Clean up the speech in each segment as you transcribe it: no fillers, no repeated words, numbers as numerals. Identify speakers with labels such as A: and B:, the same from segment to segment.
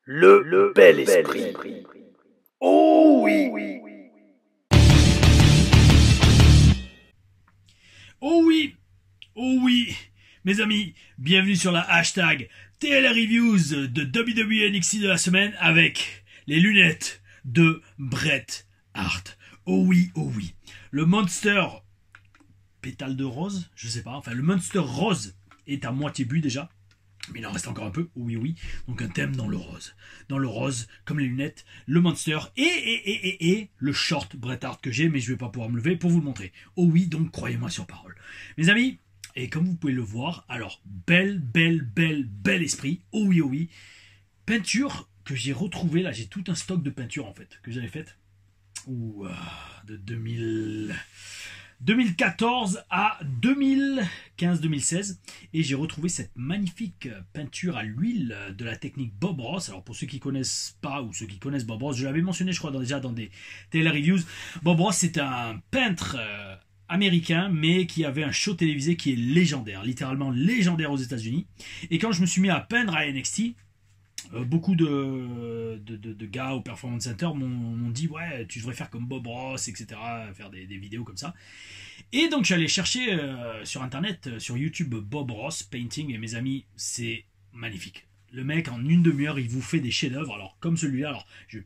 A: Le bel esprit. Oh oui.
B: Oh oui, oh oui, mes amis, bienvenue sur la hashtag TL Reviews de WWE NXT de la semaine avec les lunettes de Bret Hart. Oh oui, le Monster pétale de rose, je sais pas, enfin le Monster rose est à moitié bu déjà. Mais il en reste encore un peu, oui. Donc un thème dans le rose. Dans le rose, comme les lunettes, le Monster et le short Bret Hart que j'ai, mais je vais pas pouvoir me lever pour vous le montrer. Oh oui, donc croyez-moi sur parole. Mes amis, et comme vous pouvez le voir, alors, bel esprit. Oh oui. Peinture que j'ai retrouvée, là j'ai tout un stock de peinture en fait, que j'avais faite. De 2014 à 2015-2016 et j'ai retrouvé cette magnifique peinture à l'huile de la technique Bob Ross. Alors pour ceux qui connaissent pas ou ceux qui connaissent Bob Ross, je l'avais mentionné je crois déjà dans des télé reviews. Bob Ross c'est un peintre américain mais qui avait un show télévisé qui est légendaire, littéralement légendaire aux États-Unis. Et quand je me suis mis à peindre à NXT, beaucoup de gars au Performance Center m'ont dit ouais tu devrais faire comme Bob Ross etc, faire des vidéos comme ça. Et donc j'allais chercher sur internet, sur YouTube, Bob Ross Painting, et mes amis c'est magnifique. Le mec en une demi-heure il vous fait des chefs-d'œuvre. Alors comme celui-là, alors je vais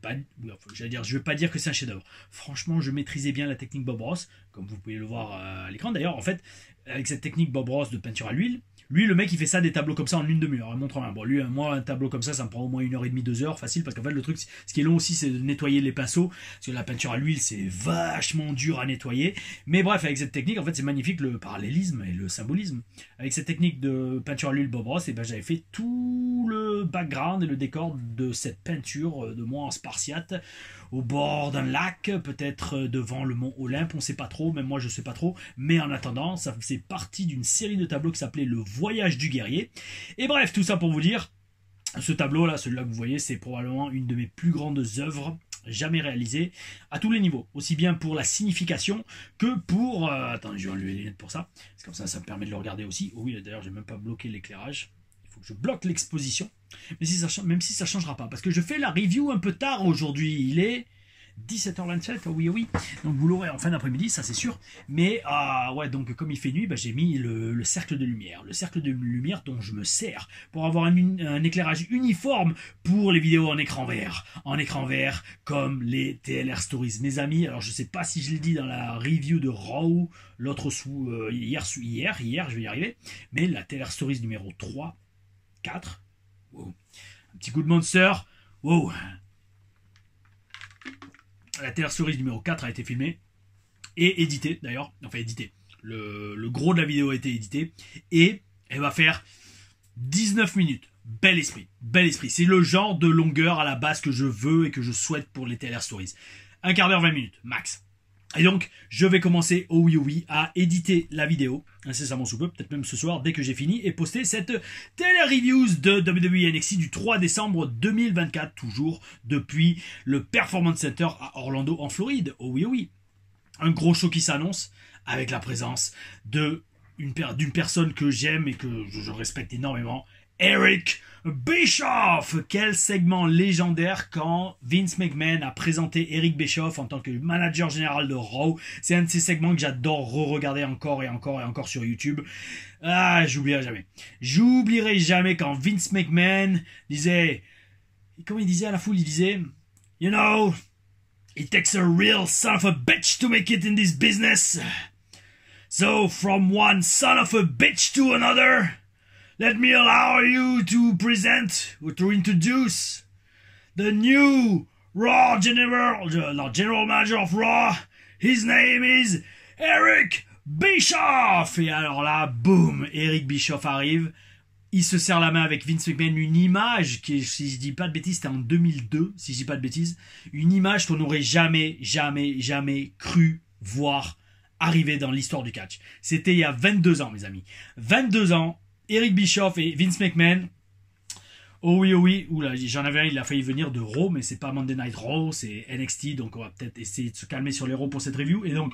B: pas dire que c'est un chef-d'œuvre. Franchement je maîtrisais bien la technique Bob Ross, comme vous pouvez le voir à l'écran. D'ailleurs en fait avec cette technique Bob Ross de peinture à l'huile, lui, le mec, il fait ça des tableaux comme ça en une demi-heure. Montre-moi. Bon, lui, moi, un tableau comme ça me prend au moins 1h30, 2h, facile, parce qu'en fait, le truc, ce qui est long aussi, c'est de nettoyer les pinceaux, parce que la peinture à l'huile, c'est vachement dur à nettoyer. Mais bref, avec cette technique, en fait, c'est magnifique le parallélisme et le symbolisme. Avec cette technique de peinture à l'huile Bob Ross, et ben, j'avais fait tout le background et le décor de cette peinture de moi en spartiate, au bord d'un lac, peut-être devant le mont Olympe, on sait pas trop, même moi je sais pas trop, mais en attendant, ça faisait partie d'une série de tableaux qui s'appelait Le Voyage du Guerrier. Et bref, tout ça pour vous dire, ce tableau là, celui-là que vous voyez, c'est probablement une de mes plus grandes œuvres jamais réalisées à tous les niveaux, aussi bien pour la signification que pour... attendez, je vais enlever les lunettes pour ça, parce que comme ça me permet de le regarder aussi. Oh oui, d'ailleurs j'ai même pas bloqué l'éclairage, il faut que je bloque l'exposition, même si ça changera pas, parce que je fais la review un peu tard aujourd'hui, il est 17h27, oui. Donc vous l'aurez en fin d'après-midi, ça c'est sûr. Mais ouais, donc comme il fait nuit, j'ai mis le cercle de lumière. Le cercle de lumière dont je me sers pour avoir un éclairage uniforme pour les vidéos en écran vert. En écran vert comme les TLR Stories. Mes amis, alors je sais pas si je l'ai dit dans la review de Raw, l'autre hier, je vais y arriver. Mais la TLR Stories numéro 3, 4. Wow. Un petit coup de Monster. Wow. La TLR Stories numéro 4 a été filmée et éditée d'ailleurs, enfin éditée. Le gros de la vidéo a été édité et elle va faire 19 minutes. Bel esprit. C'est le genre de longueur à la base que je veux et que je souhaite pour les TLR Stories. Un quart d'heure, 20 minutes, max. Et donc, je vais commencer, oh oui, à éditer la vidéo, incessamment sous peu, peut-être même ce soir, dès que j'ai fini, et poster cette télé-reviews de WWE NXT du 3 décembre 2024, toujours depuis le Performance Center à Orlando, en Floride. Oh oui. Un gros show qui s'annonce, avec la présence d'une personne que j'aime et que je respecte énormément, Eric Bischoff. Quel segment légendaire quand Vince McMahon a présenté Eric Bischoff en tant que manager général de Raw. C'est un de ces segments que j'adore re-regarder encore sur YouTube. J'oublierai jamais quand Vince McMahon disait, comment il disait à la foule, il disait, you know, it takes a real son of a bitch to make it in this business. So from one son of a bitch to another, let me allow you to present or to introduce the new general manager of Raw. His name is Eric Bischoff. Et alors là, boum, Eric Bischoff arrive. Il se serre la main avec Vince McMahon, une image qui, si je dis pas de bêtises, c'était en 2002, si je dis pas de bêtises, une image qu'on n'aurait jamais cru voir arriver dans l'histoire du catch. C'était il y a 22 ans, mes amis. 22 ans. Eric Bischoff et Vince McMahon. Oh oui. Oula, j'en avais un, il a failli venir de Raw, mais c'est pas Monday Night Raw, c'est NXT, donc on va peut-être essayer de se calmer sur les Raw pour cette review. Et donc,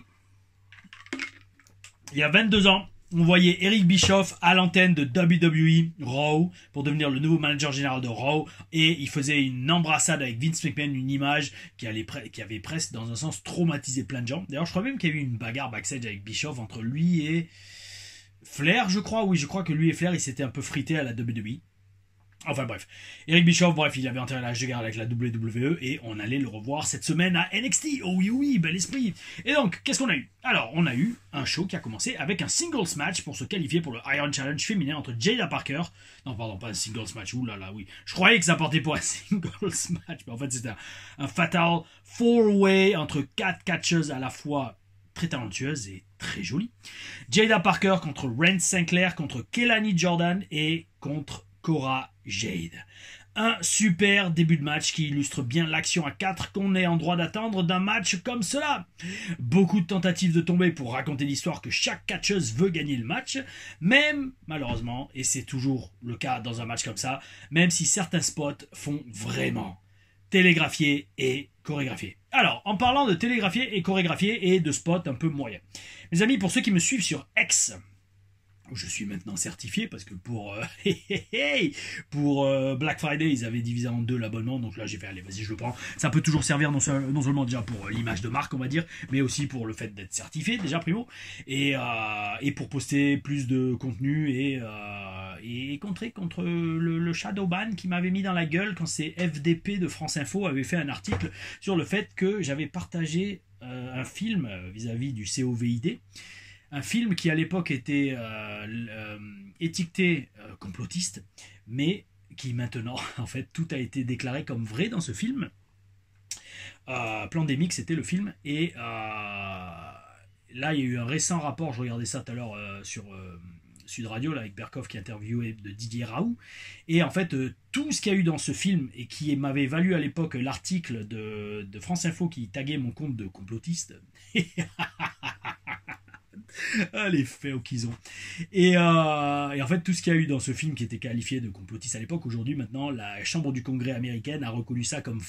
B: il y a 22 ans, on voyait Eric Bischoff à l'antenne de WWE Raw pour devenir le nouveau manager général de Raw, et il faisait une embrassade avec Vince McMahon, une image qui avait presque dans un sens traumatisé plein de gens. D'ailleurs, je crois même qu'il y a eu une bagarre backstage avec Bischoff entre lui et Flair, je crois. Oui, je crois que lui et Flair, ils s'étaient un peu frités à la WWE. Enfin bref, Eric Bischoff, il avait enterré l'âge de guerre avec la WWE et on allait le revoir cette semaine à NXT. Oh oui, oui, bel esprit. Et donc, qu'est-ce qu'on a eu? Alors, on a eu un show qui a commencé avec un singles match pour se qualifier pour le Iron Challenge féminin entre Jada Parker. Non, pardon, pas un singles match. Ouh là là, oui. Je croyais que ça portait pour un singles match, mais en fait, c'était un fatal four-way entre 4 catcheuses à la fois très talentueuses et très jolies. Jada Parker contre Ren Sinclair, contre Kelani Jordan et contre Cora Jade. Un super début de match qui illustre bien l'action à 4 qu'on est en droit d'attendre d'un match comme cela. Beaucoup de tentatives de tomber pour raconter l'histoire que chaque catcheuse veut gagner le match, même malheureusement, et c'est toujours le cas dans un match comme ça, même si certains spots font vraiment télégraphier et chorégraphier. Alors, en parlant de télégraphier et chorégraphier et de spots un peu moyens. Mes amis, pour ceux qui me suivent sur X, où je suis maintenant certifié parce que pour Black Friday ils avaient divisé en 2 l'abonnement, donc là j'ai fait allez vas-y je le prends. Ça peut toujours servir non seulement déjà pour l'image de marque on va dire, mais aussi pour le fait d'être certifié déjà primo et pour poster plus de contenu et contrer contre le shadow ban qui m'avait mis dans la gueule quand c'est FDP de France Info avait fait un article sur le fait que j'avais partagé un film vis-à-vis du COVID. Un film qui à l'époque était étiqueté complotiste, mais qui maintenant, en fait, tout a été déclaré comme vrai dans ce film. Plandemic, c'était le film. Et là, il y a eu un récent rapport, je regardais ça tout à l'heure sur Sud Radio, là, avec Berkoff qui interviewait de Didier Raoult. Et en fait, tout ce qu'il y a eu dans ce film, et qui m'avait valu à l'époque l'article de France Info qui taguait mon compte de complotiste... Ah, les faits qu'ils ont. Et en fait, tout ce qu'il y a eu dans ce film qui était qualifié de complotiste à l'époque, aujourd'hui, maintenant, la Chambre du Congrès américaine a reconnu ça comme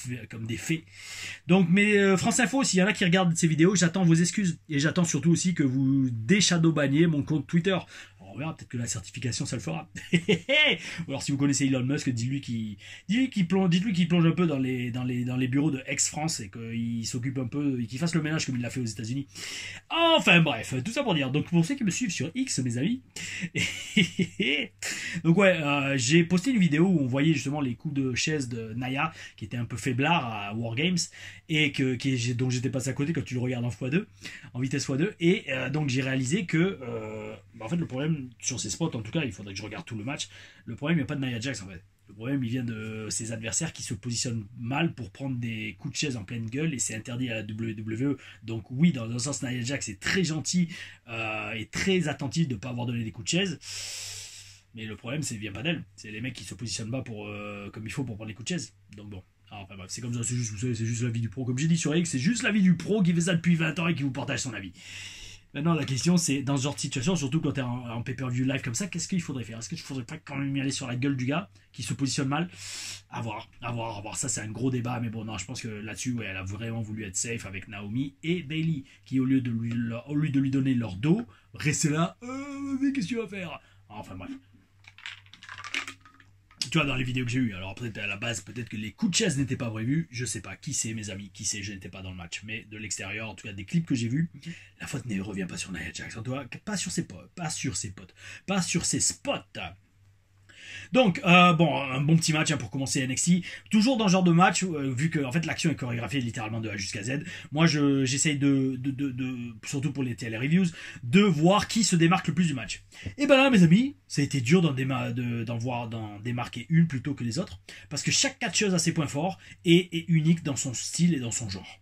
B: des faits. Donc, mais France Info, s'il y en a qui regardent ces vidéos, j'attends vos excuses. Et j'attends surtout aussi que vous déshadowbanniez mon compte Twitter. On verra, peut-être que la certification ça le fera. Ou alors si vous connaissez Elon Musk, dites-lui qu'il plonge un peu dans les bureaux de ex-France et qu'il s'occupe un peu, qu'il fasse le ménage comme il l'a fait aux États-Unis. Enfin bref, tout ça pour dire. Donc pour ceux qui me suivent sur X, mes amis. Donc ouais, j'ai posté une vidéo où on voyait justement les coups de chaise de Naya qui était un peu faiblard à Wargames et dont j'étais passé à côté quand tu le regardes en vitesse x2 et donc j'ai réalisé que en fait le problème sur ces spots, en tout cas, il faudrait que je regarde tout le match. Le problème, il n'y a pas de Nia Jax en fait. Le problème, il vient de ses adversaires qui se positionnent mal pour prendre des coups de chaise en pleine gueule et c'est interdit à la WWE. Donc, oui, dans un sens, Nia Jax est très gentil et très attentif de ne pas avoir donné des coups de chaise. Mais le problème, vient pas d'elle. C'est les mecs qui se positionnent pas comme il faut pour prendre les coups de chaise. Donc, bon. Alors, enfin, bref, c'est comme ça, c'est juste la vie du pro. Comme j'ai dit sur X, c'est juste la vie du pro qui fait ça depuis 20 ans et qui vous partage son avis. Maintenant, la question, c'est dans ce genre de situation, surtout quand tu es en pay-per-view live comme ça, qu'est-ce qu'il faudrait faire? Est-ce qu'il ne faudrait pas quand même y aller sur la gueule du gars qui se positionne mal? À voir. Ça, c'est un gros débat, mais bon, non, je pense que là-dessus, ouais, elle a vraiment voulu être safe avec Naomi et Bayley, qui, au lieu de lui donner leur dos, restaient là, mais qu'est-ce que tu vas faire? Enfin, bref. Tu vois, dans les vidéos que j'ai eues, alors peut-être à la base, peut-être que les coups de chaise n'étaient pas prévus, je sais pas, qui c'est mes amis, qui c'est, je n'étais pas dans le match, mais de l'extérieur, en tout cas des clips que j'ai vus, la faute ne revient pas sur Nia Jax, pas sur ses potes, pas sur ses spots. Donc, bon, un bon petit match pour commencer NXT. Toujours dans ce genre de match, vu que en fait l'action est chorégraphiée littéralement de A jusqu'à Z. Moi, j'essaye de surtout pour les télé reviews, de voir qui se démarque le plus du match. Et ben là, mes amis, ça a été dur d'en démarquer une plutôt que les autres, parce que chaque catcheuse a ses points forts et est unique dans son style et dans son genre.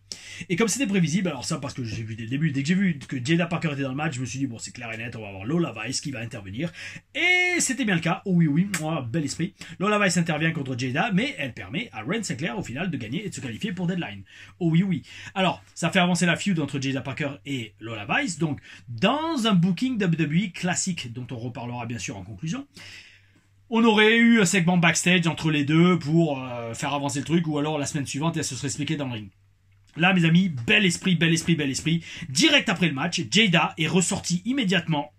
B: Et comme c'était prévisible, alors ça parce que j'ai vu dès le début, dès que j'ai vu que Jada Parker était dans le match, je me suis dit bon c'est clair et net, on va avoir Lola Vice qui va intervenir. Et c'était bien le cas, oh oui, moi, bel esprit. Lola Vice intervient contre Jada, mais elle permet à Ren Sinclair au final de gagner et de se qualifier pour Deadline. Oh oui. Alors, ça fait avancer la feud entre Jada Parker et Lola Vice, donc dans un booking WWE classique, dont on reparlera bien sûr en conclusion. On aurait eu un segment backstage entre les deux pour faire avancer le truc, ou alors la semaine suivante, elle se serait expliquée dans le ring. Là, mes amis, bel esprit. Direct après le match, Jada est ressortie immédiatement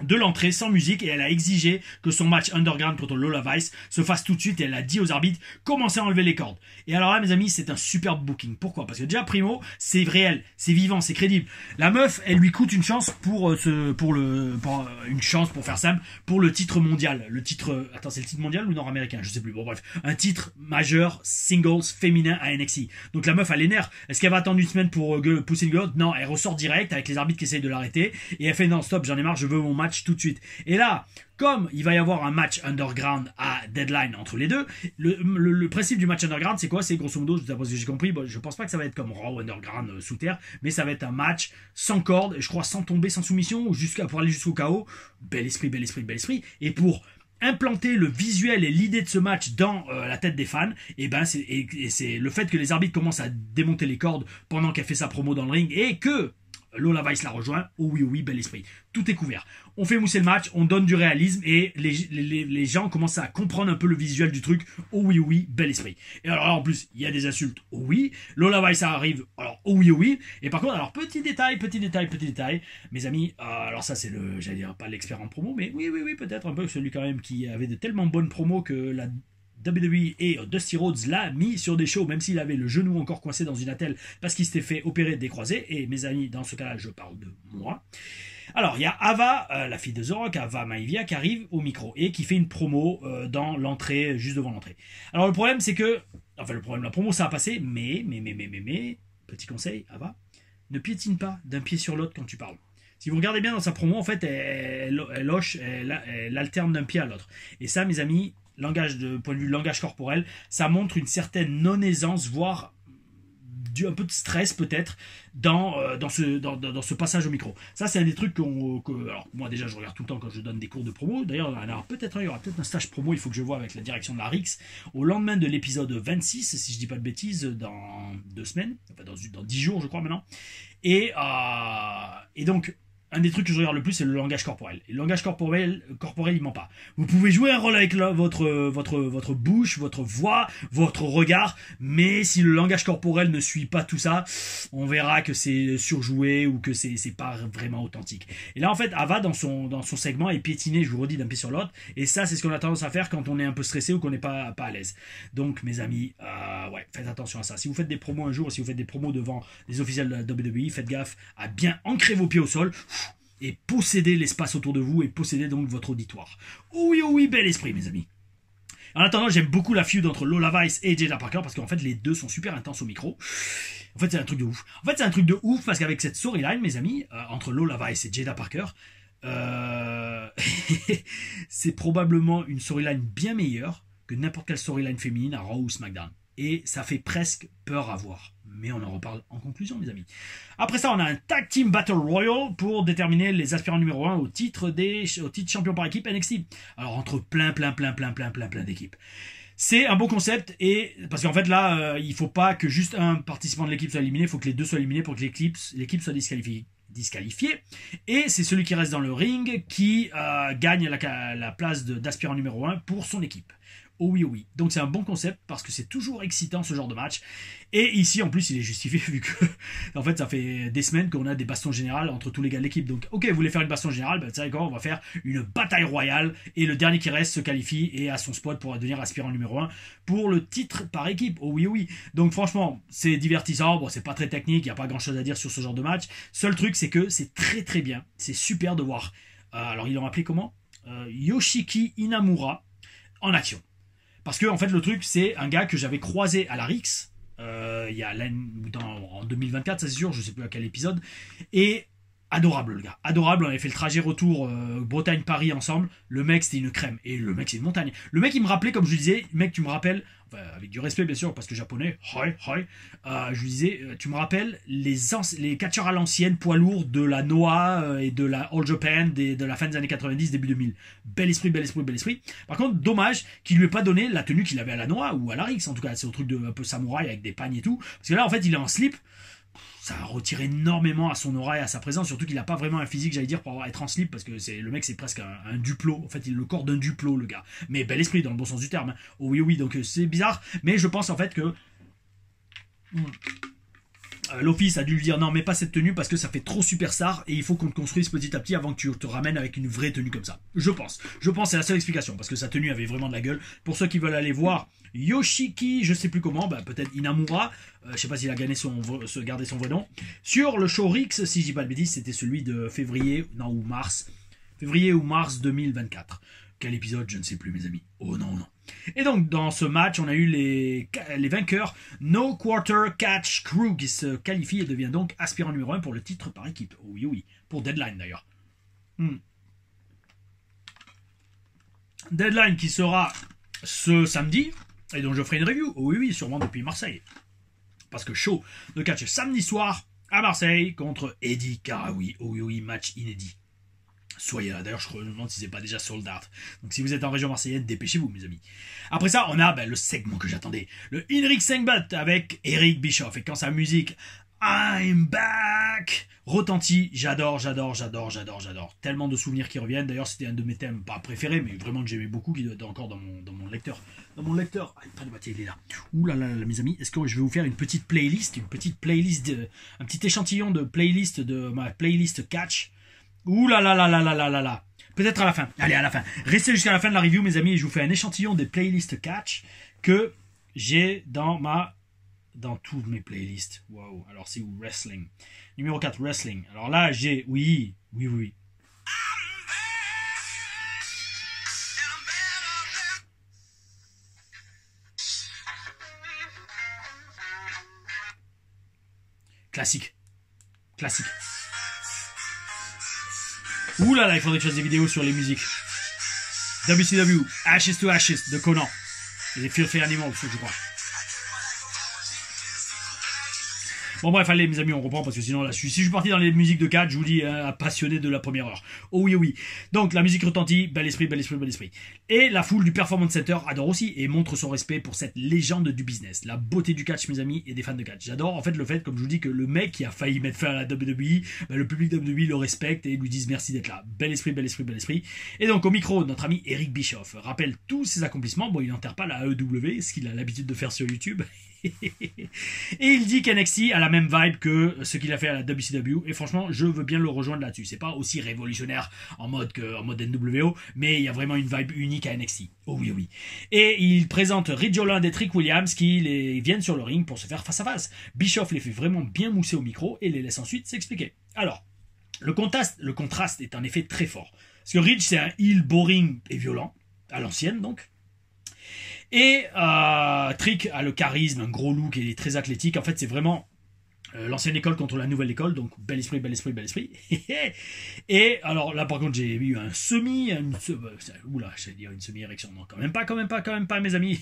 B: de l'entrée sans musique et elle a exigé que son match Underground contre Lola Vice se fasse tout de suite et elle a dit aux arbitres commencez à enlever les cordes. Et alors là mes amis c'est un superbe booking. Pourquoi? Parce que déjà primo c'est réel, c'est vivant, c'est crédible. La meuf elle lui coûte une chance pour une chance pour faire simple pour le titre mondial. Le titre attends c'est le titre mondial ou nord-américain? Je sais plus. Bon bref, un titre majeur singles féminin à NXT. Donc la meuf elle est nerf. Est-ce qu'elle va attendre une semaine pour pousser une gueule? Non, elle ressort direct avec les arbitres qui essayent de l'arrêter et elle fait non stop, j'en ai marre, je veux mon match tout de suite. Et là, comme il va y avoir un match underground à deadline entre les deux, le principe du match underground, c'est quoi? C'est grosso modo, d'après ce que j'ai compris, bon, je pense pas que ça va être comme Raw underground sous terre, mais ça va être un match sans corde, je crois sans tomber, sans soumission, pour aller jusqu'au KO. Bel esprit, bel esprit, bel esprit. Et pour implanter le visuel et l'idée de ce match dans la tête des fans, et ben c'est le fait que les arbitres commencent à démonter les cordes pendant qu'elle fait sa promo dans le ring et que Lola Vice la rejoint. Oh oui, oh oui, bel esprit. Tout est couvert. On fait mousser le match, on donne du réalisme et les gens commencent à comprendre un peu le visuel du truc. Oh oui, oh oui, bel esprit. Et alors en plus, il y a des insultes. Oh oui. Lola Vice arrive. Alors oh oui, oh oui. Et par contre, alors petit détail. Mes amis, alors ça c'est j'allais dire pas l'expert en promo, mais oui, peut-être un peu celui quand même qui avait de tellement bonnes promos que la WWE et Dusty Rhodes l'a mis sur des shows, même s'il avait le genou encore coincé dans une attelle parce qu'il s'était fait opérer des croisés. Et mes amis, dans ce cas-là, je parle de moi. Alors, il y a Ava, la fille de The Rock, Ava Maivia, qui arrive au micro et qui fait une promo dans l'entrée, juste devant l'entrée. Alors, le problème, c'est que... Enfin, le problème, la promo, ça a passé, mais... Petit conseil, Ava, ne piétine pas d'un pied sur l'autre quand tu parles. Si vous regardez bien dans sa promo, en fait, elle alterne d'un pied à l'autre. Et ça, mes amis... point de vue langage corporel, ça montre une certaine non-aisance, voire un peu de stress peut-être dans ce passage au micro. Ça c'est un des trucs alors moi déjà je regarde tout le temps quand je donne des cours de promo. D'ailleurs il y aura peut-être un stage promo, il faut que je vois avec la direction de la RIX au lendemain de l'épisode 26 si je dis pas de bêtises, dans 2 semaines, enfin dans 10 jours je crois maintenant. Et donc un des trucs que je regarde le plus, c'est le langage corporel. Et le langage corporel, il ment pas. Vous pouvez jouer un rôle avec votre bouche, votre voix, votre regard, mais si le langage corporel ne suit pas tout ça, on verra que c'est surjoué ou que c'est pas vraiment authentique. Et là, en fait, Ava, dans son segment, est piétinée, je vous redis, d'un pied sur l'autre. Et ça, c'est ce qu'on a tendance à faire quand on est un peu stressé ou qu'on n'est pas à l'aise. Donc, mes amis, faites attention à ça. Si vous faites des promos un jour, si vous faites des promos devant des officiels de la WWE, faites gaffe à bien ancrer vos pieds au sol et posséder l'espace autour de vous et posséder donc votre auditoire. Oh oui, bel esprit mes amis. En attendant, j'aime beaucoup la feud entre Lola Vice et Jada Parker parce qu'en fait les deux sont super intenses au micro. En fait c'est un truc de ouf. Parce qu'avec cette storyline mes amis, entre Lola Vice et Jada Parker, c'est probablement une storyline bien meilleure que n'importe quelle storyline féminine à Raw ou SmackDown. Et ça fait presque peur à voir. Mais on en reparle en conclusion, mes amis. Après ça, on a un Tag Team Battle Royal pour déterminer les aspirants numéro 1 au titre champion par équipe NXT. Alors, entre plein d'équipes. C'est un beau concept, et parce qu'en fait, là, il faut pas que juste un participant de l'équipe soit éliminé, il faut que les deux soient éliminés pour que l'équipe soit disqualifié. Et c'est celui qui reste dans le ring qui gagne la place d'aspirant numéro 1 pour son équipe. Oh oui. Donc c'est un bon concept parce que c'est toujours excitant ce genre de match. Et ici en plus il est justifié vu que en fait ça fait des semaines qu'on a des bastons générales entre tous les gars de l'équipe. Donc ok, vous voulez faire une baston générale, ben, c'est quoi, on va faire une bataille royale et le dernier qui reste se qualifie et a son spot pour devenir aspirant numéro 1 pour le titre par équipe. Oh oui. Donc franchement c'est divertissant, bon c'est pas très technique, il n'y a pas grand chose à dire sur ce genre de match. Seul truc c'est que c'est très bien, c'est super de voir, alors ils l'ont appelé comment, Yoshiki Inamura en action. Parce que en fait le truc c'est un gars que j'avais croisé à la RIX en 2024, ça c'est sûr, je sais plus à quel épisode, et adorable le gars, adorable. On avait fait le trajet retour Bretagne-Paris ensemble. Le mec c'était une crème, et le mec c'est une montagne. Le mec il me rappelait, comme je lui disais, mec tu me rappelles, enfin, avec du respect bien sûr parce que japonais, je lui disais tu me rappelles les catcheurs à l'ancienne, poids lourds de la Noah et de la All Japan de la fin des années 90, début 2000. Bel esprit. Par contre dommage qu'il lui ait pas donné la tenue qu'il avait à la Noah ou à la Rix, en tout cas c'est un truc de un peu samouraï avec des pagnes et tout, parce que là en fait il est en slip. Ça a retiré énormément à son aura et à sa présence, surtout qu'il n'a pas vraiment un physique, j'allais dire, pour être en slip, parce que le mec c'est presque un duplo, en fait il a le corps d'un duplo le gars, mais bel esprit dans le bon sens du terme, hein. Oh oui, donc c'est bizarre, mais je pense en fait que l'office a dû lui dire non, mais pas cette tenue parce que ça fait trop superstar et il faut qu'on te construise petit à petit avant que tu te ramènes avec une vraie tenue comme ça. Je pense c'est la seule explication parce que sa tenue avait vraiment de la gueule. Pour ceux qui veulent aller voir Yoshiki, je sais plus comment, peut-être Inamura, je sais pas s'il a gardé son vrai nom, sur le show Rix, si je dis pas de bêtises, c'était celui de février ou mars 2024. Quel épisode, je ne sais plus mes amis. Oh non. Et donc dans ce match, on a eu les vainqueurs No Quarter Catch Crew qui se qualifie et devient donc aspirant numéro 1 pour le titre par équipe. Oui, pour Deadline d'ailleurs. Deadline qui sera ce samedi et dont je ferai une review. Oui, sûrement depuis Marseille. Parce que show de catch samedi soir à Marseille contre Eddie Karaoui. Oui, match inédit. Soyez là. D'ailleurs, je me demande si c'est pas déjà sold out. Donc, si vous êtes en région marseillaise, dépêchez-vous, mes amis. Après ça, on a le segment que j'attendais. Le Henrik Sengbut avec Eric Bischoff. Et quand sa musique I'm back retentit, j'adore. Tellement de souvenirs qui reviennent. D'ailleurs, c'était un de mes thèmes, pas préférés, mais vraiment que j'aimais beaucoup, qui doit être encore dans mon lecteur. Ah, il est là. Ouh là, mes amis, est-ce que je vais vous faire une petite playlist, un petit échantillon de playlist de ma playlist catch. Ouh là. Peut-être à la fin. Allez, à la fin. Restez jusqu'à la fin de la review, mes amis, et je vous fais un échantillon des playlists catch que j'ai dans toutes mes playlists. Wow. Alors, c'est wrestling. Numéro 4, wrestling. Alors là, j'ai... Oui. Classique. Ouh là, il faudrait que je fasse des vidéos sur les musiques. WCW, Ashes to Ashes de Conan. Et les Filthy Animals, je crois. Bon bref, allez mes amis, on reprend parce que sinon là, si je suis parti dans les musiques de catch, je vous dis, passionné de la première heure. Oh oui. Donc la musique retentit, bel esprit. Et la foule du Performance Center adore aussi et montre son respect pour cette légende du business. La beauté du catch, mes amis, et des fans de catch. J'adore en fait le fait, comme je vous dis, que le mec qui a failli mettre fin à la WWE, le public WWE le respecte et lui disent merci d'être là. Bel esprit. Et donc au micro, notre ami Eric Bischoff rappelle tous ses accomplissements. Bon, il n'enterre pas la AEW, ce qu'il a l'habitude de faire sur YouTube. Et il dit qu'NXT a la même vibe que ce qu'il a fait à la WCW et franchement je veux bien le rejoindre là-dessus. C'est pas aussi révolutionnaire en mode NWO, mais il y a vraiment une vibe unique à NXT. Oh oui. Et il présente Ridge Holland et Trick Williams qui viennent sur le ring pour se faire face à face. Bischoff les fait vraiment bien mousser au micro et les laisse ensuite s'expliquer. Alors le contraste est en effet très fort parce que Ridge c'est un heel boring et violent à l'ancienne donc. Et Trick a le charisme, un gros look et il est très athlétique. En fait, c'est vraiment l'ancienne école contre la nouvelle école. Donc, bel esprit. Et alors là, par contre, j'ai eu un oula, j'allais dire une semi-érection. Non, quand même pas, mes amis.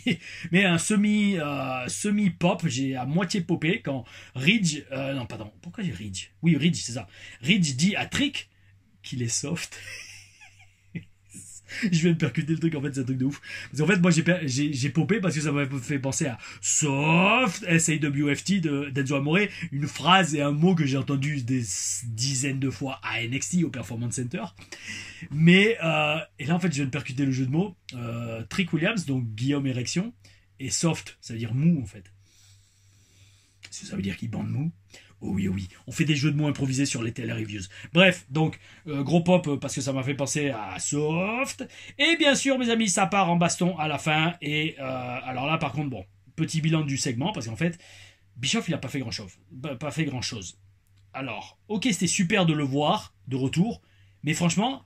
B: Mais un semi-pop. J'ai à moitié popé quand Ridge... non, pardon. Pourquoi j'ai Ridge? Oui, Ridge, c'est ça. Ridge dit à Trick qu'il est soft. Je viens de percuter le truc, en fait, c'est un truc de ouf. Parce qu'en fait, moi, j'ai popé parce que ça m'a fait penser à Soft, SAWFT d'Enzo Amore, une phrase et un mot que j'ai entendu des dizaines de fois à NXT, au Performance Center. Mais, et là, en fait, je viens de percuter le jeu de mots. Trick Williams, donc Guillaume Érection, et Soft, ça veut dire mou, en fait. Est-ce que ça veut dire qu'il bande mou? Oh oui, on fait des jeux de mots improvisés sur les télé-reviews. Bref, donc, gros pop parce que ça m'a fait penser à Soft. Et bien sûr, mes amis, ça part en baston à la fin. Et alors là, par contre, bon, petit bilan du segment, parce qu'en fait, Bischoff, il n'a pas fait grand-chose. Alors, ok, c'était super de le voir de retour, mais franchement...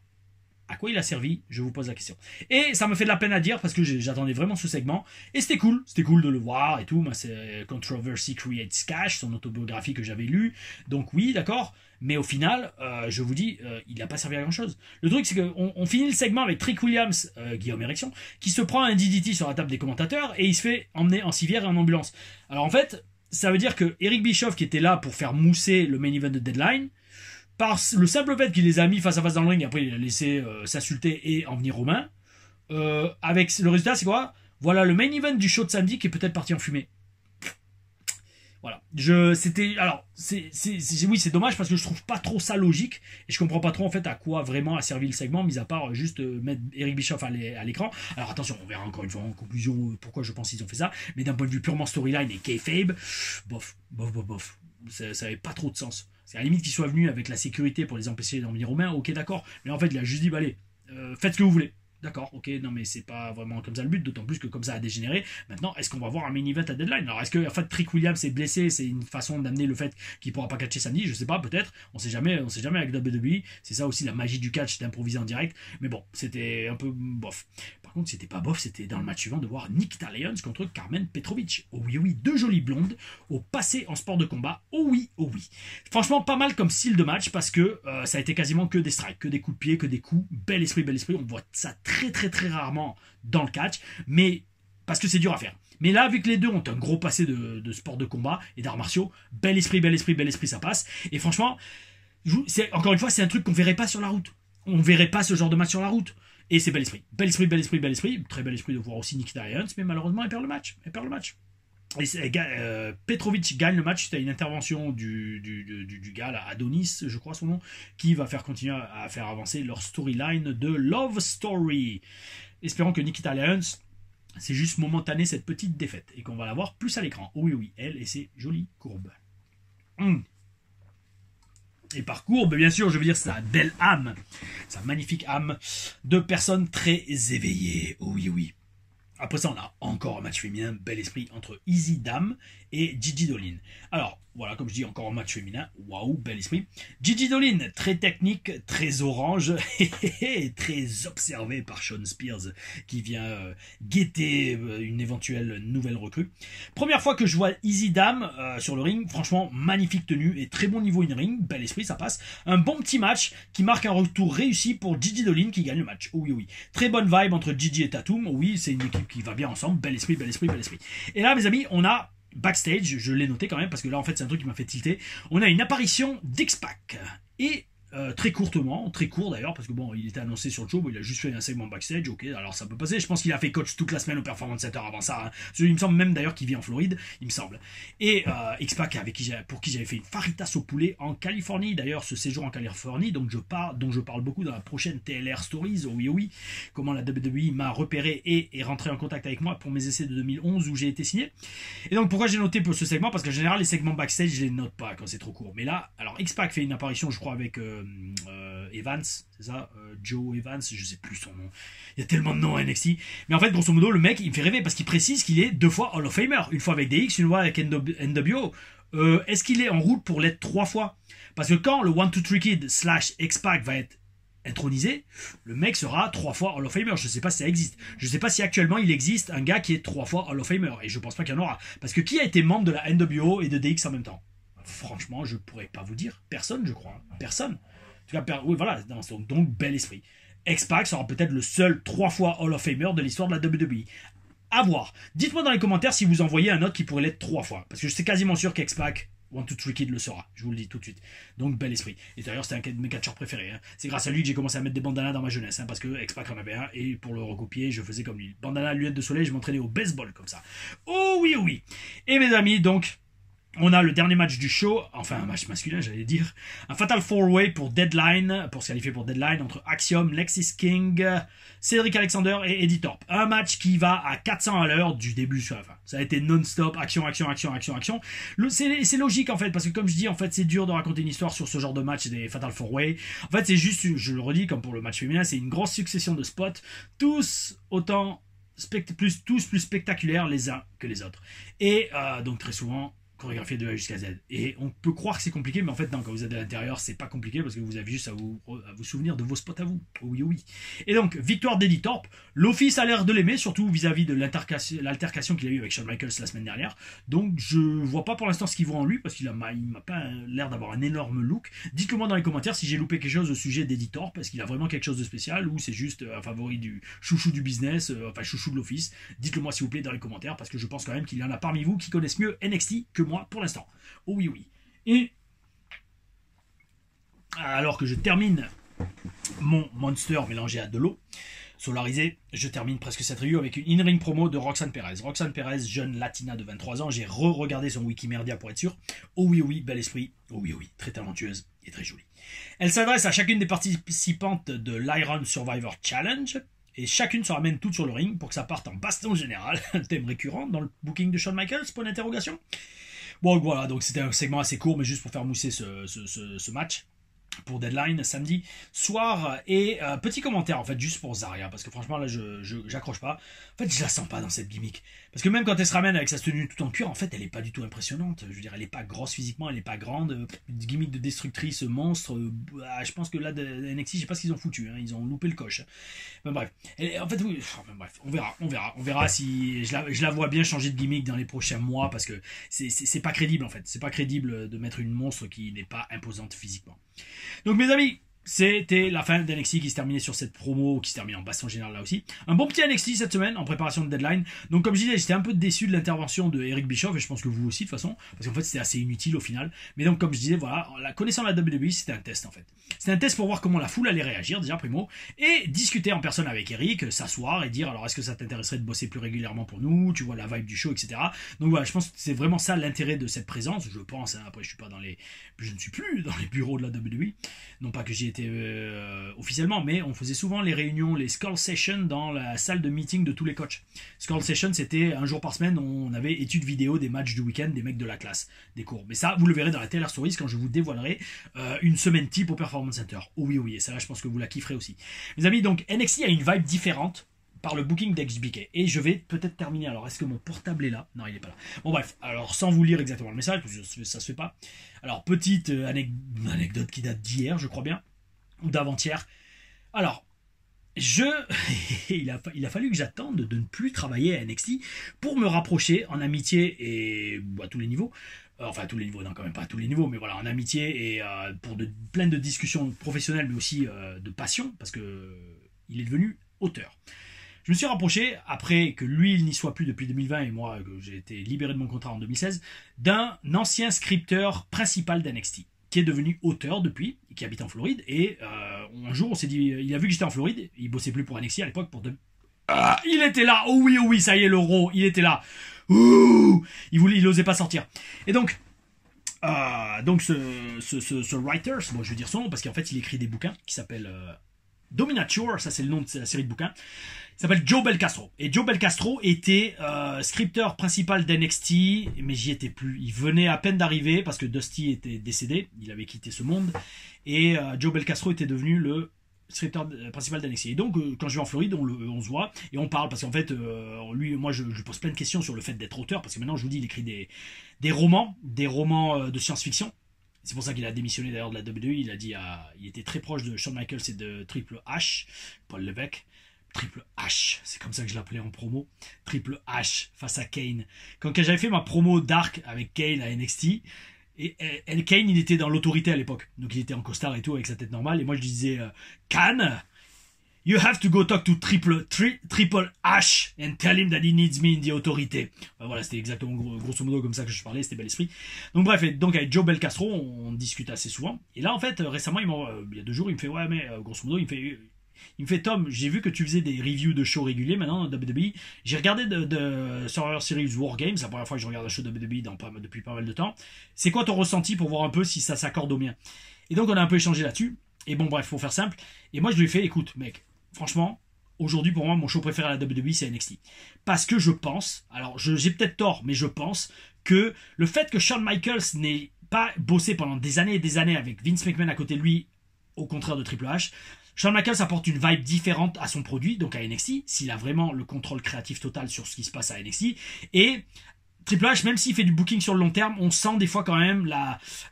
B: À quoi il a servi? Je vous pose la question. Et ça me fait de la peine à dire parce que j'attendais vraiment ce segment. Et c'était cool de le voir et tout. Moi, c'est Controversy Creates Cash, son autobiographie que j'avais lue. Donc oui, d'accord. Mais au final, je vous dis, il n'a pas servi à grand chose. Le truc, c'est qu'on finit le segment avec Trick Williams, Guillaume Érection, qui se prend un DDT sur la table des commentateurs et il se fait emmener en civière et en ambulance. Alors en fait, ça veut dire que Eric Bischoff, qui était là pour faire mousser le main event de Deadline, par le simple fait qu'il les a mis face à face dans le ring, et après il a laissé s'insulter et en venir aux mains, avec le résultat, c'est quoi? Voilà le main event du show de samedi qui est peut-être parti en fumée. Voilà. Oui, c'est dommage parce que je trouve pas trop ça logique et je comprends pas trop en fait à quoi vraiment a servi le segment, mis à part juste mettre Eric Bischoff à l'écran. Alors attention, on verra encore une fois en conclusion pourquoi je pense qu'ils ont fait ça, mais d'un point de vue purement storyline et kayfabe, bof. ça n'avait pas trop de sens. C'est à la limite qu'il soit venu avec la sécurité pour les empêcher d'en venir aux mains, ok d'accord, mais en fait il a juste dit bah allez, faites ce que vous voulez. D'accord, ok, non mais c'est pas vraiment comme ça le but, d'autant plus que comme ça a dégénéré. Maintenant, est-ce qu'on va voir un main event à deadline? Alors est-ce que en fait Trick Williams est blessé, c'est une façon d'amener le fait qu'il pourra pas catcher samedi? Je sais pas, peut-être. On sait jamais avec WWE. C'est ça aussi la magie du catch, d'improviser en direct. Mais bon, c'était un peu bof. Par contre, c'était pas bof, c'était dans le match suivant de voir Nikita Lyons contre Carmen Petrovic. Oh oui, oui, deux jolies blondes, au passé en sport de combat. Oh oui, oh oui. Franchement, pas mal comme style de match parce que ça a été quasiment que des strikes, que des coups de pied, que des coups. Bel esprit, bel esprit. On voit ça très rarement dans le catch, mais parce que c'est dur à faire. Mais là, vu que les deux ont un gros passé de sport de combat et d'arts martiaux, bel esprit, ça passe. Et franchement, encore une fois, c'est un truc qu'on verrait pas sur la route. On verrait pas ce genre de match sur la route. Et c'est bel esprit. Très bel esprit de voir aussi Nikita Lyons, mais malheureusement, elle perd le match. Petrovic gagne le match. C'était une intervention du gars, là, Adonis, je crois son nom, qui va faire continuer à faire avancer leur storyline de Love Story. Espérons que Nikita Lyons, c'est juste momentané cette petite défaite et qu'on va la voir plus à l'écran. Oh oui, elle et ses jolies courbes. Et par courbe, bien sûr, je veux dire sa belle âme, sa magnifique âme de personnes très éveillées. Oh oui, oui. Après ça, on a encore un match féminin, bel esprit, entre Easy Dam et Gigi Dolin. Alors, voilà, comme je dis, encore un match féminin, waouh, bel esprit. Gigi Dolin, très technique, très orange, et très observé par Sean Spears, qui vient guetter une éventuelle nouvelle recrue. Première fois que je vois Easy Dam sur le ring, franchement, magnifique tenue et très bon niveau in-ring, bel esprit, ça passe. Un bon petit match qui marque un retour réussi pour Gigi Dolin qui gagne le match. Oh oui, oui. Très bonne vibe entre Gigi et Tatum. Oui, c'est une équipe qui va bien ensemble. Bel esprit. Et là, mes amis, on a backstage, je l'ai noté quand même parce que là en fait c'est un truc qui m'a fait tilter. On a une apparition d'X-Pac et très court d'ailleurs parce que bon il était annoncé sur le show, il a juste fait un segment backstage, ok alors ça peut passer, je pense qu'il a fait coach toute la semaine au Performance Center avant ça, hein. Il me semble même d'ailleurs qu'il vit en Floride, il me semble, et X-Pac pour qui j'avais fait une faritas au poulet en Californie, d'ailleurs ce séjour en Californie dont je parle beaucoup dans la prochaine TLR Stories, oh oui, comment la WWE m'a repéré et est rentré en contact avec moi pour mes essais de 2011 où j'ai été signé. Et donc pourquoi j'ai noté pour ce segment, parce qu'en général les segments backstage je les note pas quand c'est trop court, mais là alors X-Pac fait une apparition je crois avec Evans, c'est ça, Joe Evans, je sais plus son nom. Il y a tellement de noms à NXT. Mais en fait, grosso modo, le mec, il me fait rêver parce qu'il précise qu'il est 2 fois Hall of Famer. Une fois avec DX, une fois avec NWO. Est-ce qu'il est en route pour l'être 3 fois? Parce que quand le 1-2-3 Kid / X-Pac va être intronisé, le mec sera 3 fois Hall of Famer. Je sais pas si ça existe. Je sais pas si actuellement il existe un gars qui est 3 fois Hall of Famer. Et je pense pas qu'il y en aura. Parce que qui a été membre de la NWO et de DX en même temps? Franchement, je pourrais pas vous dire. Personne, je crois. Personne. En tout cas, oui, voilà. Donc, bel esprit. X-Pac sera peut-être le seul 3 fois Hall of Famer de l'histoire de la WWE. À voir. Dites-moi dans les commentaires si vous en voyez un autre qui pourrait l'être 3 fois. Parce que je suis quasiment sûr qu'X-Pac 1-2-3 Kid le sera. Je vous le dis tout de suite. Donc, bel esprit. Et d'ailleurs, c'était un de mes catcheurs préférés. Hein. C'est grâce à lui que j'ai commencé à mettre des bandanas dans ma jeunesse. Hein, parce que X-Pac en avait un. Et pour le recopier, je faisais comme lui. Bandana, lunettes de soleil, je m'entraînais au baseball comme ça. Oh oui, oui. Et mes amis, donc... on a le dernier match du show, enfin un match masculin j'allais dire, un Fatal 4-Way pour Deadline, pour se qualifier pour Deadline, entre Axiom, Lexis King, Cédric Alexander et Eddie Thorpe. Un match qui va à 400 à l'heure du début jusqu'à la fin. Ça a été non-stop, action. C'est logique en fait, parce que comme je dis, en fait c'est dur de raconter une histoire sur ce genre de match des Fatal 4-Way. En fait c'est juste, je le redis comme pour le match féminin, c'est une grosse succession de spots, tous plus spectaculaires les uns que les autres. Et donc très souvent, chorégraphié de A jusqu'à Z. Et on peut croire que c'est compliqué, mais en fait, non, quand vous êtes à l'intérieur, c'est pas compliqué parce que vous avez juste à vous souvenir de vos spots à vous. Oui, oui. Et donc, victoire d'Eddie Thorpe. L'Office a l'air de l'aimer, surtout vis-à-vis de l'altercation qu'il a eu avec Shawn Michaels la semaine dernière. Donc, je vois pas pour l'instant ce qu'il voit en lui parce qu'il m'a pas l'air d'avoir un énorme look. Dites-le moi dans les commentaires si j'ai loupé quelque chose au sujet d'Eddie Thorpe. Est-ce qu'il a vraiment quelque chose de spécial ou c'est juste un favori du chouchou du business, enfin chouchou de l'Office. Dites-le moi s'il vous plaît dans les commentaires parce que je pense quand même qu'il y en a parmi vous qui connaissent mieux NXT que moi pour l'instant. Oh oui, oui. Et alors que je termine mon Monster mélangé à de l'eau solarisé, je termine presque cette review avec une in-ring promo de Roxanne Perez. Roxanne Perez, jeune latina de 23 ans, j'ai re-regardé son Wikimedia pour être sûr. Oh oui, oui, bel esprit. Oh oui, oui, très talentueuse et très jolie. Elle s'adresse à chacune des participantes de l'Iron Survivor Challenge. Et chacune se ramène toutes sur le ring pour que ça parte en baston général, un thème récurrent dans le booking de Shawn Michaels, point d'interrogation. Bon, voilà, donc c'était un segment assez court, mais juste pour faire mousser ce match pour Deadline samedi soir. Et petit commentaire en fait juste pour Zarya, parce que franchement là j'accroche pas. En fait je la sens pas dans cette gimmick, parce que même quand elle se ramène avec sa tenue tout en cuir, en fait elle est pas du tout impressionnante. Je veux dire, elle est pas grosse physiquement, elle est pas grande, gimmick de destructrice monstre. Je pense que là de NXT, je sais pas ce qu'ils ont foutu, hein, ils ont loupé le coche. Ben, bref, en fait oui, enfin, bref, on verra si je la vois bien changer de gimmick dans les prochains mois, parce que c'est pas crédible en fait, c'est pas crédible de mettre une monstre qui n'est pas imposante physiquement. Donc mes amis, c'était la fin d'NXT qui se terminait sur cette promo, qui se termine en baston général là aussi. Un bon petit NXT cette semaine en préparation de Deadline. Donc comme je disais, j'étais un peu déçu de l'intervention de Eric Bischoff, et je pense que vous aussi de toute façon, parce qu'en fait c'était assez inutile au final. Mais donc comme je disais, voilà, connaissant la WWE, c'était un test en fait. C'était un test pour voir comment la foule allait réagir déjà primo, et discuter en personne avec Eric, s'asseoir et dire alors est-ce que ça t'intéresserait de bosser plus régulièrement pour nous, tu vois la vibe du show, etc. Donc voilà, je pense que c'est vraiment ça l'intérêt de cette présence, je pense, hein. Après je ne suis plus dans les bureaux de la WWE, non pas que j'y étais officiellement, mais on faisait souvent les réunions, les Skull Sessions dans la salle de meeting de tous les coachs. Skull Session, c'était un jour par semaine, on avait études vidéo des matchs du week-end des mecs de la classe, des cours. Mais ça, vous le verrez dans la Taylor Stories quand je vous dévoilerai une semaine type au Performance Center. Oh oui, oui, et ça là, je pense que vous la kifferez aussi. Mes amis, donc NXT a une vibe différente par le booking d'XBK. Et je vais peut-être terminer. Alors, est-ce que mon portable est là? Non, il n'est pas là. Bon, bref. Alors, sans vous lire exactement le message, parce que ça se fait pas. Alors, petite anecdote qui date d'hier, je crois bien, ou d'avant-hier. Alors, il a fallu que j'attende de ne plus travailler à NXT pour me rapprocher en amitié et à tous les niveaux. Enfin, à tous les niveaux, non, quand même pas à tous les niveaux, mais voilà, en amitié et pour plein de discussions professionnelles, mais aussi de passion, parce que il est devenu auteur. Je me suis rapproché, après que lui, il n'y soit plus depuis 2020 et moi, que j'ai été libéré de mon contrat en 2016, d'un ancien scripteur principal d'NXT, qui est devenu auteur depuis, qui habite en Floride. Et un jour, on s'est dit, il a vu que j'étais en Floride, il bossait plus pour NXT à l'époque, il était là, oh oui, ça y est, l'euro, il était là. Ouh, il osait pas sortir. Et donc ce writer, bon, je vais dire son nom, parce qu'en fait, il écrit des bouquins qui s'appellent Dominature, ça c'est le nom de la série de bouquins. Il s'appelle Joe Belcastro. Et Joe Belcastro était scripteur principal d'NXT, mais j'y étais plus. Il venait à peine d'arriver parce que Dusty était décédé, il avait quitté ce monde, et Joe Belcastro était devenu le scripteur principal d'NXT. Et donc, quand je vais en Floride, on se voit et on parle, parce qu'en fait, moi, je lui pose plein de questions sur le fait d'être auteur, parce que maintenant, je vous dis, il écrit des romans de science-fiction. C'est pour ça qu'il a démissionné d'ailleurs de la WWE. Il a dit, il était très proche de Shawn Michaels et de Triple H, Paul Levesque. Triple H, c'est comme ça que je l'appelais en promo. Triple H face à Kane. Quand j'avais fait ma promo Dark avec Kane à NXT, et Kane, il était dans l'autorité à l'époque. Donc il était en costard et tout, avec sa tête normale. Et moi je disais, Kane, you have to go talk to Triple H and tell him that he needs me in the autorité. Voilà, c'était exactement grosso modo comme ça que je parlais, c'était bel esprit. Donc bref, donc avec Joe Belcastro, on discute assez souvent. Et là en fait, récemment, il y a 2 jours, il me fait, ouais mais grosso modo, il me fait Tom, j'ai vu que tu faisais des reviews de shows réguliers maintenant dans WWE. J'ai regardé de Survivor Series War Games, c'est la première fois que je regarde un show de WWE depuis pas mal de temps. C'est quoi ton ressenti pour voir un peu si ça s'accorde au mien? Et donc on a un peu échangé là-dessus. Et bon bref, pour faire simple. Et moi je lui ai fait, écoute mec, franchement, aujourd'hui pour moi mon show préféré à la WWE c'est NXT. Parce que je pense, alors j'ai peut-être tort, mais je pense que le fait que Shawn Michaels n'ait pas bossé pendant des années et des années avec Vince McMahon à côté de lui, au contraire de Triple H, Shawn Michaels apporte une vibe différente à son produit, donc à NXT, s'il a vraiment le contrôle créatif total sur ce qui se passe à NXT. Et Triple H, même s'il fait du booking sur le long terme, on sent des fois quand même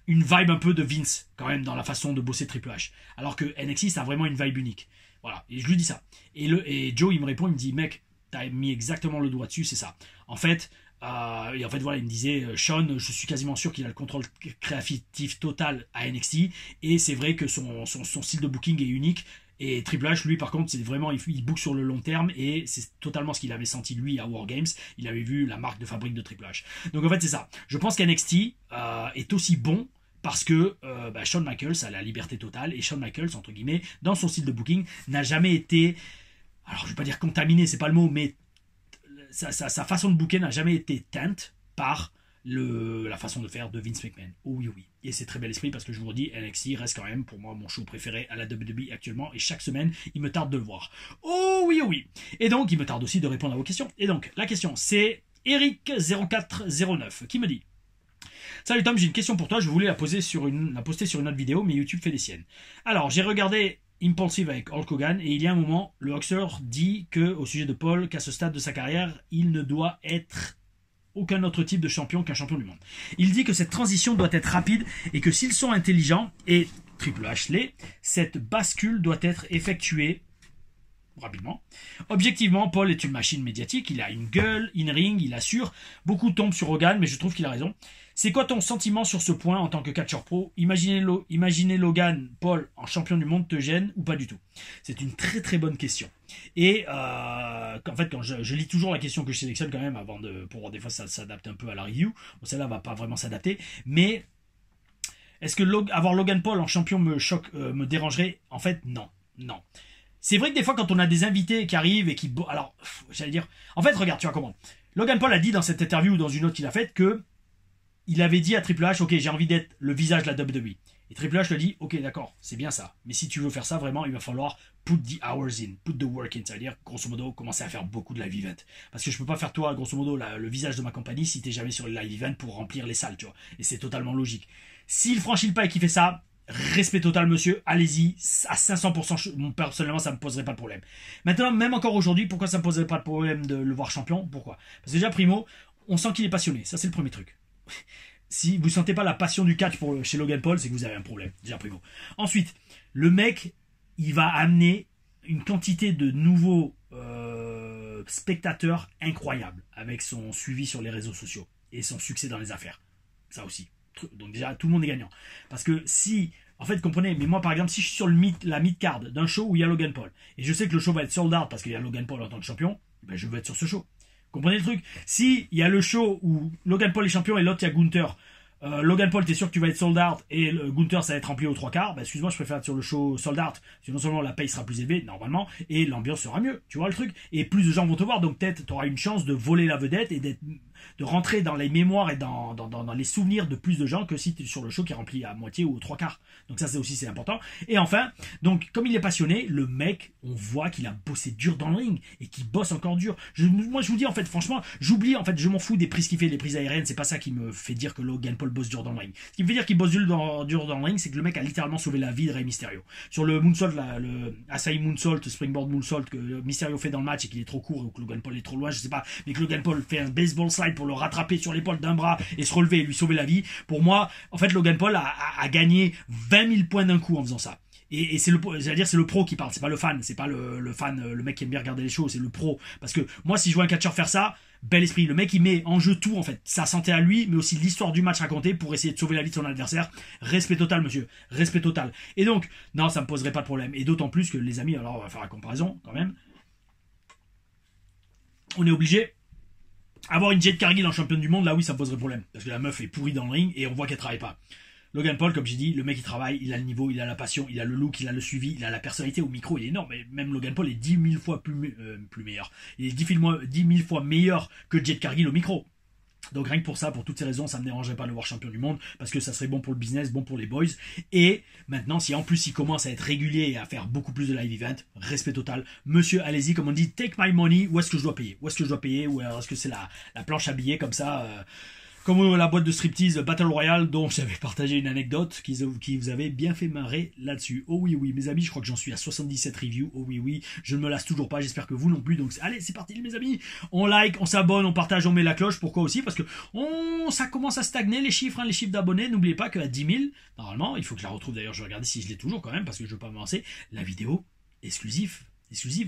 B: une vibe un peu de Vince, quand même, dans la façon de bosser Triple H. Alors que NXT, ça a vraiment une vibe unique. Voilà, et je lui dis ça. Et Joe, il me répond, il me dit, mec, t'as mis exactement le doigt dessus, c'est ça. En fait, voilà, il me disait, Shawn, je suis quasiment sûr qu'il a le contrôle créatif total à NXT, et c'est vrai que son style de booking est unique. Et Triple H, lui, par contre, c'est vraiment, il book sur le long terme, et c'est totalement ce qu'il avait senti, lui, à War Games. Il avait vu la marque de fabrique de Triple H. Donc, en fait, c'est ça. Je pense qu'NXT est aussi bon parce que Shawn Michaels a la liberté totale, et Shawn Michaels, entre guillemets, dans son style de booking, n'a jamais été, alors je vais pas dire contaminé, c'est pas le mot, mais sa façon de booker n'a jamais été teinte par la façon de faire de Vince McMahon. Oh oui, oui. Et c'est très bel esprit, parce que je vous redis, NXT reste quand même pour moi mon show préféré à la WWE actuellement, et chaque semaine, il me tarde de le voir. Oh oui, oh oui. Et donc, il me tarde aussi de répondre à vos questions. Et donc, la question, c'est Eric0409 qui me dit: Salut Tom, j'ai une question pour toi. Je voulais la poster sur une autre vidéo, mais YouTube fait des siennes. Alors, j'ai regardé Impulsive avec Hulk Hogan et il y a un moment, le Hulkster dit que au sujet de Paul, qu'à ce stade de sa carrière, il ne doit être aucun autre type de champion qu'un champion du monde. Il dit que cette transition doit être rapide et que s'ils sont intelligents, et Triple H l'est, cette bascule doit être effectuée rapidement. Objectivement, Paul est une machine médiatique, il a une gueule, in-ring, il assure, beaucoup tombent sur Hogan, mais je trouve qu'il a raison. C'est quoi ton sentiment sur ce point en tant que catcheur pro? Imaginer Logan Paul en champion du monde te gêne ou pas du tout? C'est une très très bonne question. Et en fait, quand je lis toujours la question que je sélectionne quand même avant pour des fois ça s'adapte un peu à la review. Bon, celle-là va pas vraiment s'adapter, mais est-ce que avoir Logan Paul en champion me dérangerait? En fait, non. C'est vrai que des fois, quand on a des invités qui arrivent et qui... Alors, j'allais dire... En fait, regarde, tu vois comment. Logan Paul a dit dans cette interview ou dans une autre qu'il a faite que il avait dit à Triple H, ok, j'ai envie d'être le visage de la WWE. Et Triple H lui a dit, ok, d'accord, c'est bien ça. Mais si tu veux faire ça, vraiment, il va falloir put the hours in, put the work in. C'est-à-dire, grosso modo, commencer à faire beaucoup de live event. Parce que je peux pas faire toi, grosso modo, le visage de ma compagnie si t'es jamais sur les live event pour remplir les salles, tu vois. Et c'est totalement logique. S'il franchit le pas et qu'il fait ça, respect total, monsieur, allez-y, à 500%, personnellement, ça me poserait pas de problème. Maintenant, même encore aujourd'hui, pourquoi ça me poserait pas de problème de le voir champion? Pourquoi? Parce que déjà, primo, on sent qu'il est passionné. Ça, c'est le premier truc. Si vous sentez pas la passion du catch chez Logan Paul, c'est que vous avez un problème. Déjà, primo. Ensuite, le mec, il va amener une quantité de nouveaux spectateurs incroyables avec son suivi sur les réseaux sociaux et son succès dans les affaires. Ça aussi. Donc déjà, tout le monde est gagnant. Parce que si... En fait, comprenez, mais moi, par exemple, si je suis sur la mid-card d'un show où il y a Logan Paul, et je sais que le show va être sold out parce qu'il y a Logan Paul en tant que champion, ben je veux être sur ce show. Comprenez le truc? Si il y a le show où Logan Paul est champion et l'autre, il y a Gunther, Logan Paul, t'es sûr que tu vas être sold out et Gunther, ça va être rempli aux 3/4, bah excuse-moi, je préfère être sur le show sold out. Parce que non seulement la paye sera plus élevée, normalement, et l'ambiance sera mieux, tu vois le truc? Et plus de gens vont te voir, donc peut-être tu auras une chance de voler la vedette et de rentrer dans les mémoires et dans les souvenirs de plus de gens que si tu es sur le show qui est rempli à moitié ou aux 3/4. Donc ça, c'est important. Et enfin, donc comme il est passionné, le mec, on voit qu'il a bossé dur dans le ring et qu'il bosse encore dur. Moi, je vous dis, en fait, franchement, j'oublie, en fait, je m'en fous des prises qu'il fait, les prises aériennes, c'est pas ça qui me fait dire que Logan Paul bosse dur dans le ring. Ce qui me fait dire qu'il bosse dur dans le ring, c'est que le mec a littéralement sauvé la vie de Rey Mysterio. Sur le moonsault, le Asai moonsault, springboard moonsault que Mysterio fait dans le match et qu'il est trop court ou que Logan Paul est trop loin, je sais pas, mais que Logan Paul fait un baseball slide pour le rattraper sur l'épaule d'un bras et se relever et lui sauver la vie. Pour moi, en fait, Logan Paul a gagné 20 000 points d'un coup en faisant ça. Et c'est c'est le pro qui parle, c'est pas le fan, c'est pas le fan, le mec qui aime bien regarder les shows, c'est le pro. Parce que moi, si je vois un catcheur faire ça, bel esprit. Le mec, il met en jeu tout, en fait. Sa santé à lui, mais aussi l'histoire du match racontée pour essayer de sauver la vie de son adversaire. Respect total, monsieur. Respect total. Et donc, non, ça me poserait pas de problème. Et d'autant plus que, les amis, alors on va faire la comparaison, quand même. On est obligé. Avoir une Jade Cargill en championne du monde, là oui, ça me poserait problème. Parce que la meuf est pourrie dans le ring et on voit qu'elle travaille pas. Logan Paul, comme j'ai dit, le mec il travaille, il a le niveau, il a la passion, il a le look, il a le suivi, il a la personnalité au micro, il est énorme. Et même Logan Paul est 10 000 fois plus meilleur. Il est 10 000 fois meilleur que Jade Cargill au micro. Donc rien que pour ça, pour toutes ces raisons, ça me dérangerait pas de le voir champion du monde, parce que ça serait bon pour le business, bon pour les boys. Et maintenant, si en plus il commence à être régulier et à faire beaucoup plus de live event, respect total. Monsieur, allez-y, comme on dit, take my money, où est-ce que je dois payer? Où est-ce que je dois payer? Ou alors est-ce que c'est la planche à billets comme ça comme la boîte de striptease Battle Royale dont j'avais partagé une anecdote qui vous avait bien fait marrer là-dessus. Oh oui, oui, mes amis, je crois que j'en suis à 77 reviews. Oh oui, oui, je ne me lasse toujours pas, j'espère que vous non plus. Donc allez, c'est parti mes amis. On like, on s'abonne, on partage, on met la cloche. Pourquoi aussi? Parce que ça commence à stagner les chiffres, les chiffres d'abonnés. N'oubliez pas qu'à 10 000, normalement, il faut que je la retrouve d'ailleurs, je vais regarder si je l'ai toujours quand même, parce que je ne veux pas m'avancer, la vidéo exclusive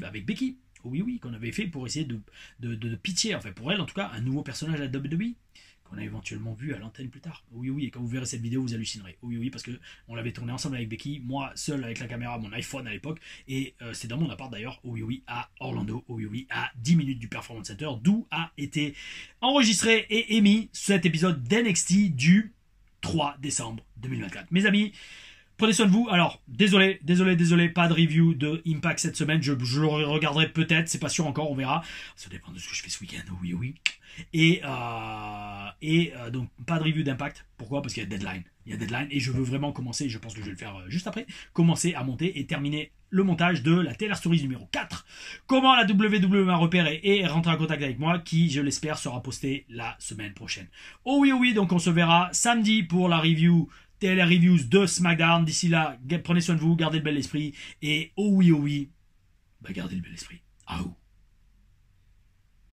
B: avec Becky. Oh oui, oui, qu'on avait fait pour essayer de pitcher, enfin pour elle en tout cas, un nouveau personnage à la WWE. Qu'on a éventuellement vu à l'antenne plus tard. Oui, oui, et quand vous verrez cette vidéo, vous hallucinerez. Oui, oui, parce que on l'avait tourné ensemble avec Becky, moi seul avec la caméra, mon iPhone à l'époque, et c'est dans mon appart d'ailleurs, oui, oui, à Orlando, oui, oui, à 10 minutes du Performance Center, d'où a été enregistré et émis cet épisode d'NXT du 3 décembre 2024. Mes amis, prenez soin de vous. Alors, désolé, pas de review de Impact cette semaine. Je le regarderai peut-être, c'est pas sûr encore, on verra. Ça dépend de ce que je fais ce week-end, oui, oui. Et et donc pas de review d'impact. Pourquoi? Parce qu'il y a deadline. Il y a deadline et je veux vraiment commencer, je pense que je vais le faire juste après, commencer à monter et terminer le montage de la Taylor Stories numéro 4. Comment la WWE m'a repéré et rentrer en contact avec moi, qui, je l'espère, sera posté la semaine prochaine. Oh oui, donc on se verra samedi pour la review, Taylor Reviews de SmackDown. D'ici là, prenez soin de vous, gardez le bel esprit et oh oui, bah gardez le bel esprit. Ah